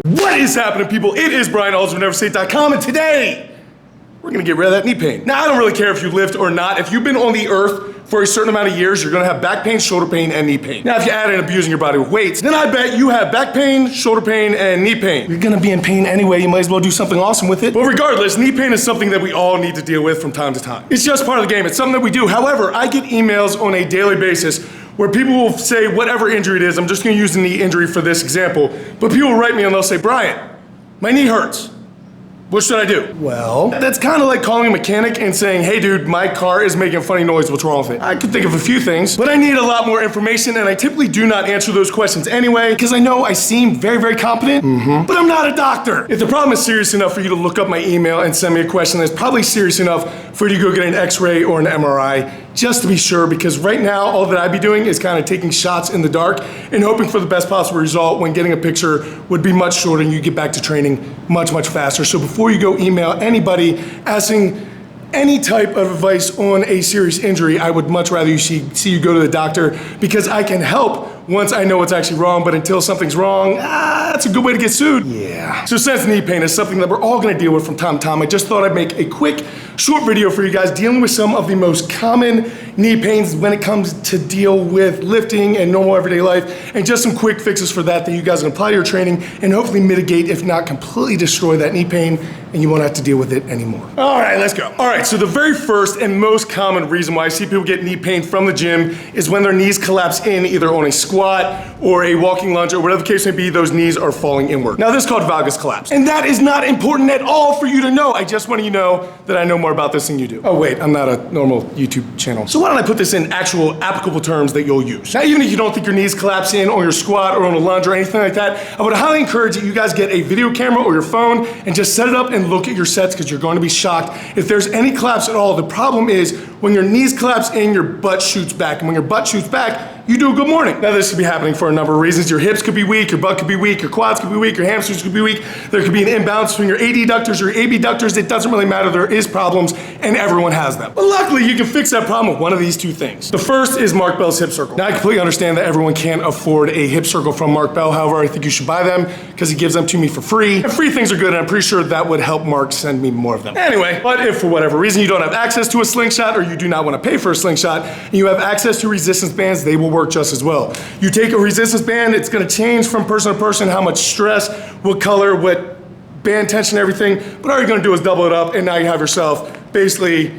What is happening, people? It is Brian, Alsruhe, and today we're gonna get rid of that knee pain. Now, I don't really care if you lift or not. If you've been on the earth for a certain amount of years, you're gonna have back pain, shoulder pain, and knee pain. Now, if you add in abusing your body with weights, then I bet you have back pain, shoulder pain, and knee pain. You're gonna be in pain anyway, you might as well do something awesome with it. But regardless, knee pain is something that we all need to deal with from time to time. It's just part of the game, it's something that we do. However, I get emails on a daily basis where people will say whatever injury it is, I'm just gonna use the knee injury for this example, but people will write me and they'll say, Brian, my knee hurts. What should I do? Well, that's kind of like calling a mechanic and saying, hey dude, my car is making a funny noise, what's wrong with it? I could think of a few things, but I need a lot more information, and I typically do not answer those questions anyway, because I know I seem very, very competent, but I'm not a doctor. If the problem is serious enough for you to look up my email and send me a question, it's probably serious enough for you to go get an x-ray or an MRI, just to be sure, because right now, all that I'd be doing is kind of taking shots in the dark and hoping for the best possible result when getting a picture would be much shorter and you get back to training much, much faster. So before you go email anybody asking any type of advice on a serious injury, I would much rather you see you go to the doctor, because I can help once I know what's actually wrong, but until something's wrong, that's a good way to get sued. Yeah. So since knee pain is something that we're all gonna deal with from time to time, I just thought I'd make a quick, short video for you guys dealing with some of the most common knee pains when it comes to deal with lifting and normal everyday life, and just some quick fixes for that you guys can apply to your training and hopefully mitigate, if not completely destroy, that knee pain, and you won't have to deal with it anymore. All right, let's go. All right, so the very first and most common reason why I see people get knee pain from the gym is when their knees collapse in, either on a squat or a walking lunge or whatever the case may be, those knees are falling inward. Now, this is called valgus collapse, and that is not important at all for you to know. I just want you to know that I know more about this than you do. Oh wait, I'm not a normal YouTube channel. So why don't I put this in actual applicable terms that you'll use? Now, even if you don't think your knees collapse in on your squat or on a lunge or anything like that, I would highly encourage that you guys get a video camera or your phone and just set it up and look at your sets, because you're going to be shocked if there's any collapse at all. The problem is when your knees collapse in, your butt shoots back, and when your butt shoots back, you do a good morning. Now, this could be happening for a number of reasons. Your hips could be weak, your butt could be weak, your quads could be weak, your hamstrings could be weak. There could be an imbalance between your adductors or abductors. It doesn't really matter. There is problems, and everyone has them. But luckily, you can fix that problem with one of these two things. The first is Mark Bell's hip circle. Now, I completely understand that everyone can't afford a hip circle from Mark Bell. However, I think you should buy them because he gives them to me for free. And free things are good, and I'm pretty sure that would help Mark send me more of them. Anyway, but if for whatever reason you don't have access to a slingshot, or you do not want to pay for a slingshot, and you have access to resistance bands, they will work just as well. You take a resistance band, it's gonna change from person to person how much stress, what color, what band tension, everything, but all you're gonna do is double it up, and now you have yourself basically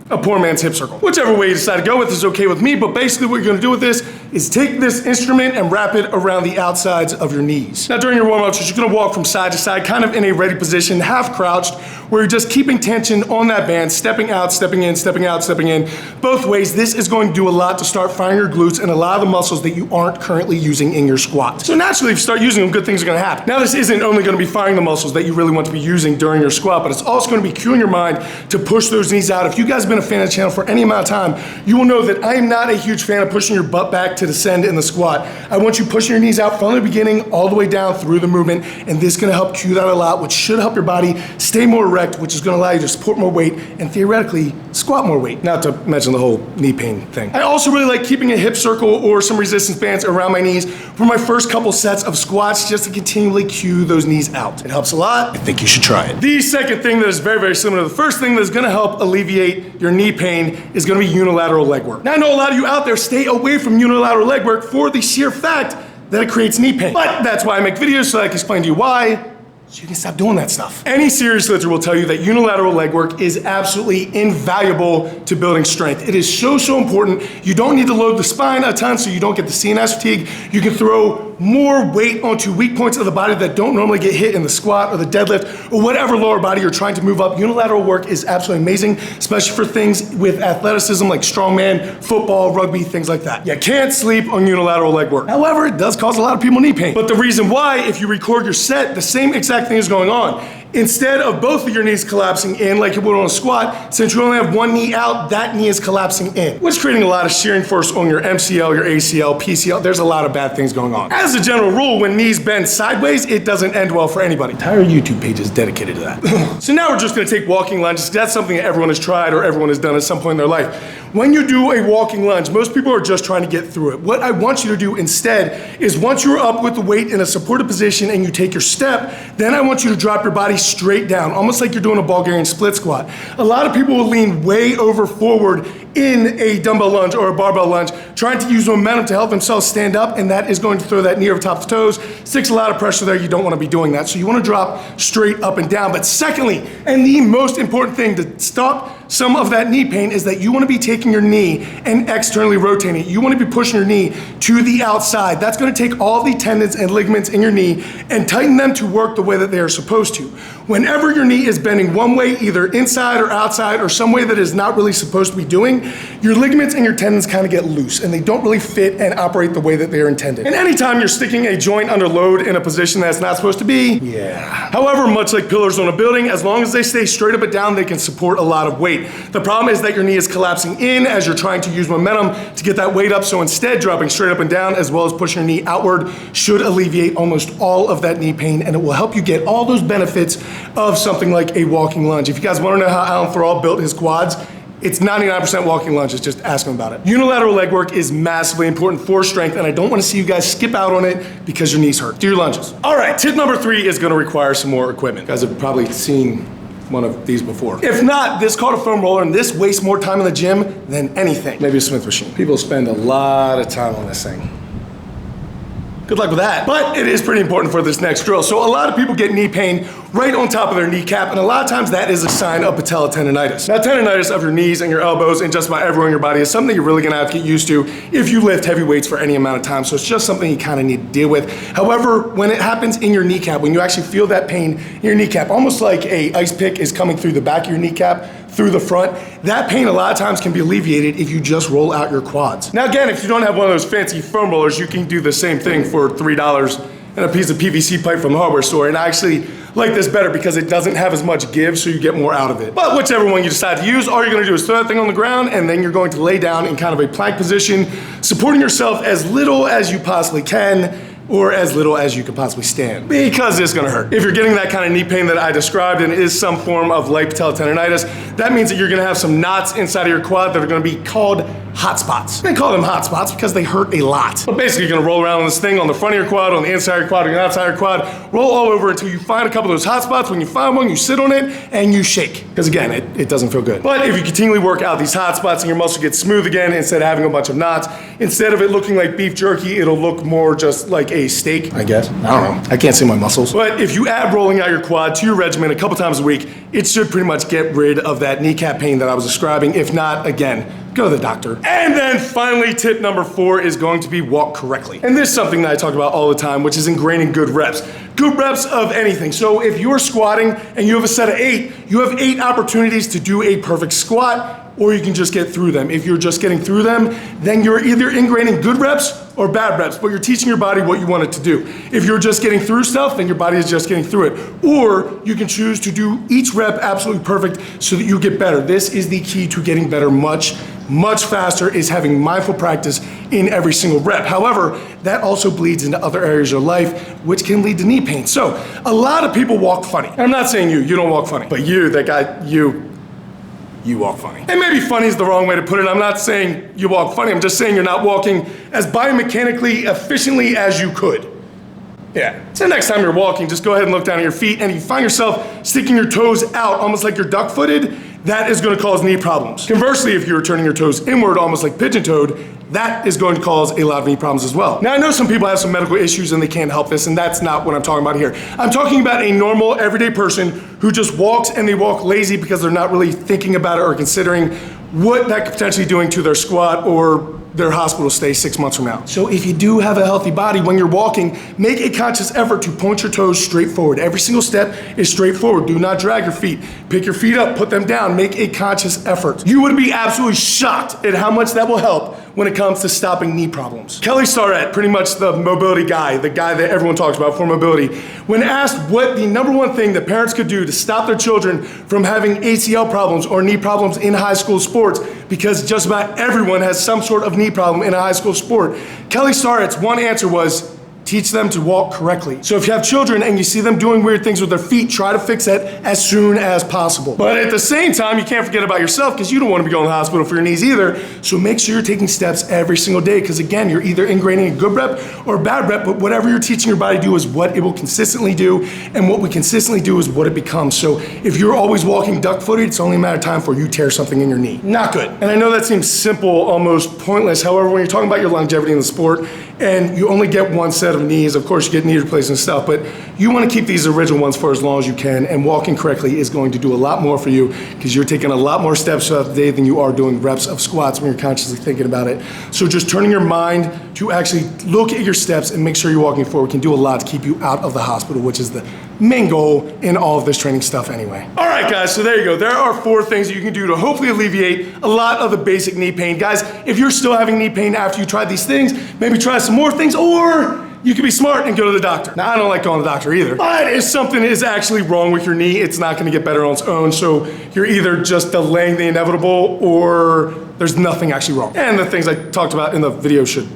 a poor man's hip circle. Whichever way you decide to go with is okay with me, but basically what you're gonna do with this is take this instrument and wrap it around the outsides of your knees. Now, during your warm-ups, you're just gonna walk from side to side, kind of in a ready position, half crouched, where you're just keeping tension on that band, stepping out, stepping in, stepping out, stepping in, both ways. This is going to do a lot to start firing your glutes and a lot of the muscles that you aren't currently using in your squat. So naturally, if you start using them, good things are gonna happen. Now, this isn't only gonna be firing the muscles that you really want to be using during your squat, but it's also gonna be cueing your mind to push those knees out. If you guys have been a fan of the channel for any amount of time, you will know that I am not a huge fan of pushing your butt back to descend in the squat. I want you pushing your knees out from the beginning all the way down through the movement, and this is gonna help cue that a lot, which should help your body stay more erect, which is gonna allow you to support more weight and theoretically squat more weight, not to mention the whole knee pain thing. I also really like keeping a hip circle or some resistance bands around my knees for my first couple sets of squats, just to continually cue those knees out. It helps a lot. I think you should try it. The second thing that is very, very similar to the first thing that is gonna help alleviate your knee pain is gonna be unilateral leg work. Now, I know a lot of you out there stay away from unilateral leg work for the sheer fact that it creates knee pain. But that's why I make videos, so I can explain to you why, so you can stop doing that stuff. Any serious lifter will tell you that unilateral leg work is absolutely invaluable to building strength. It is so, so important. You don't need to load the spine a ton so you don't get the CNS fatigue. You can throw more weight onto weak points of the body that don't normally get hit in the squat or the deadlift or whatever lower body you're trying to move up. Unilateral work is absolutely amazing, especially for things with athleticism like strongman, football, rugby, things like that. You can't sleep on unilateral leg work. However, it does cause a lot of people knee pain. But the reason why, if you record your set, the same exact thing is going on. Instead of both of your knees collapsing in like you would on a squat, since you only have one knee out, that knee is collapsing in, which is creating a lot of shearing force on your MCL, your ACL, PCL. There's a lot of bad things going on. As a general rule, when knees bend sideways, it doesn't end well for anybody. The entire YouTube page is dedicated to that. So now we're just gonna take walking lunges. That's something that everyone has tried or everyone has done at some point in their life. When you do a walking lunge, most people are just trying to get through it. What I want you to do instead is once you're up with the weight in a supported position and you take your step, then I want you to drop your body straight down, almost like you're doing a Bulgarian split squat. A lot of people will lean way over forward in a dumbbell lunge or a barbell lunge, trying to use momentum to help themselves stand up, and that is going to throw that knee over top of the toes, sticks a lot of pressure there. You don't want to be doing that. So you want to drop straight up and down. But secondly, and the most important thing to stop some of that knee pain is that you want to be taking your knee and externally rotating it. You want to be pushing your knee to the outside. That's going to take all the tendons and ligaments in your knee and tighten them to work the way that they are supposed to. Whenever your knee is bending one way, either inside or outside or some way that is not really supposed to be doing, your ligaments and your tendons kind of get loose and they don't really fit and operate the way that they are intended. And anytime you're sticking a joint under load in a position that's not supposed to be, However, much like pillars on a building, as long as they stay straight up and down, they can support a lot of weight. The problem is that your knee is collapsing in as you're trying to use momentum to get that weight up, so instead dropping straight up and down as well as pushing your knee outward should alleviate almost all of that knee pain, and it will help you get all those benefits of something like a walking lunge. If you guys want to know how Alan Thrall built his quads, it's 99% walking lunges, just ask him about it. Unilateral leg work is massively important for strength, and I don't want to see you guys skip out on it because your knees hurt. Do your lunges. All right, tip number 3 is going to require some more equipment. You guys have probably seen one of these before. If not, this called a foam roller, and this wastes more time in the gym than anything. Maybe a Smith machine. People spend a lot of time on this thing. Good luck with that. But it is pretty important for this next drill. So a lot of people get knee pain right on top of their kneecap, and a lot of times that is a sign of patellar tendonitis. Now, tendonitis of your knees and your elbows and just about everywhere in your body is something you're really gonna have to get used to if you lift heavy weights for any amount of time. So it's just something you kind of need to deal with. However, when it happens in your kneecap, when you actually feel that pain in your kneecap, almost like a ice pick is coming through the back of your kneecap, through the front, that pain a lot of times can be alleviated if you just roll out your quads. Now again, if you don't have one of those fancy foam rollers, you can do the same thing for $3 and a piece of PVC pipe from the hardware store. And I actually like this better because it doesn't have as much give, so you get more out of it. But whichever one you decide to use, all you're gonna do is throw that thing on the ground, and then you're going to lay down in kind of a plank position, supporting yourself as little as you possibly can, or as little as you could possibly stand, because it's gonna hurt. If you're getting that kind of knee pain that I described and it is some form of light patellar tendonitis, that means that you're gonna have some knots inside of your quad that are gonna be called hot spots. They call them hot spots because they hurt a lot. But basically, you're gonna roll around on this thing on the front of your quad, on the inside of your quad, on the outside of your quad, roll all over until you find a couple of those hot spots. When you find one, you sit on it and you shake. Because again, it doesn't feel good. But if you continually work out these hot spots and your muscle gets smooth again, instead of having a bunch of knots, instead of it looking like beef jerky, it'll look more just like a steak, I guess. I don't know. I can't see my muscles. But if you add rolling out your quad to your regimen a couple times a week, it should pretty much get rid of that kneecap pain that I was describing. If not, again, go to the doctor. And then finally, tip number 4 is going to be walk correctly. And this is something that I talk about all the time, which is ingraining good reps. Good reps of anything. So if you're squatting and you have a set of 8, you have 8 opportunities to do a perfect squat, or you can just get through them. If you're just getting through them, then you're either ingraining good reps or bad reps, but you're teaching your body what you want it to do. If you're just getting through stuff, then your body is just getting through it. Or you can choose to do each rep absolutely perfect so that you get better. This is the key to getting better much faster, is having mindful practice in every single rep. However, that also bleeds into other areas of your life, which can lead to knee pain. So a lot of people walk funny. And I'm not saying you don't walk funny, but you, that guy, you walk funny. And maybe funny is the wrong way to put it. I'm not saying you walk funny. I'm just saying you're not walking as biomechanically efficiently as you could. Yeah. So next time you're walking, just go ahead and look down at your feet, and if you find yourself sticking your toes out almost like you're duck-footed, that is going to cause knee problems. Conversely, if you're turning your toes inward almost like pigeon-toed, that is going to cause a lot of knee problems as well. Now, I know some people have some medical issues and they can't help this, and that's not what I'm talking about here. I'm talking about a normal, everyday person who just walks, and they walk lazy because they're not really thinking about it or considering what that could potentially be doing to their squat or their hospital stay 6 months from now. So if you do have a healthy body, when you're walking, make a conscious effort to point your toes straight forward. Every single step is straight forward. Do not drag your feet. Pick your feet up, put them down, make a conscious effort. You would be absolutely shocked at how much that will help when it comes to stopping knee problems. Kelly Starrett, pretty much the mobility guy, the guy that everyone talks about for mobility, when asked what the #1 thing that parents could do to stop their children from having ACL problems or knee problems in high school sports, because just about everyone has some sort of knee problem in a high school sport, Kelly Starrett's one answer was, Teach them to walk correctly. So if you have children and you see them doing weird things with their feet, try to fix it as soon as possible. But at the same time, you can't forget about yourself because you don't want to be going to the hospital for your knees either. So make sure you're taking steps every single day because again, you're either ingraining a good rep or a bad rep, but whatever you're teaching your body to do is what it will consistently do, and what we consistently do is what it becomes. So if you're always walking duck-footed, it's only a matter of time before you tear something in your knee. Not good. And I know that seems simple, almost pointless. However, when you're talking about your longevity in the sport and you only get one set of knees, of course you get knee replacement stuff, but you want to keep these original ones for as long as you can, and walking correctly is going to do a lot more for you because you're taking a lot more steps throughout the day than you are doing reps of squats when you're consciously thinking about it. So just turning your mind to actually look at your steps and make sure you're walking forward can do a lot to keep you out of the hospital, which is the main goal in all of this training stuff anyway. All right, guys, so there you go. There are 4 things that you can do to hopefully alleviate a lot of the basic knee pain. Guys, if you're still having knee pain after you tried these things, maybe try some more things, or you can be smart and go to the doctor. Now, I don't like going to the doctor either, but if something is actually wrong with your knee, it's not gonna get better on its own, so you're either just delaying the inevitable or there's nothing actually wrong. And the things I talked about in the video should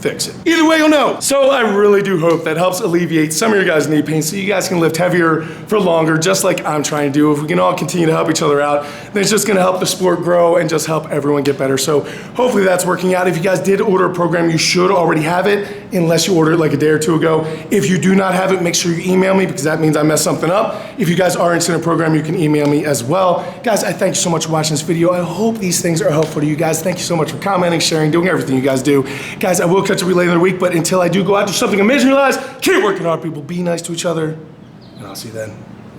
fix it. Either way, you'll know. So I really do hope that helps alleviate some of your guys' knee pain so you guys can lift heavier for longer, just like I'm trying to do. If we can all continue to help each other out, then it's just gonna help the sport grow and just help everyone get better. So hopefully that's working out. If you guys did order a program, you should already have it, unless you ordered it like a day or 2 ago. If you do not have it, make sure you email me because that means I messed something up. If you guys are interested in a program, you can email me as well. Guys, I thank you so much for watching this video. I hope these things are helpful to you guys. Thank you so much for commenting, sharing, doing everything you guys do. Guys, I will catch up with you later in the week, but until I do go out, do something amazing in your lives, keep working hard, people. Be nice to each other, and I'll see you then.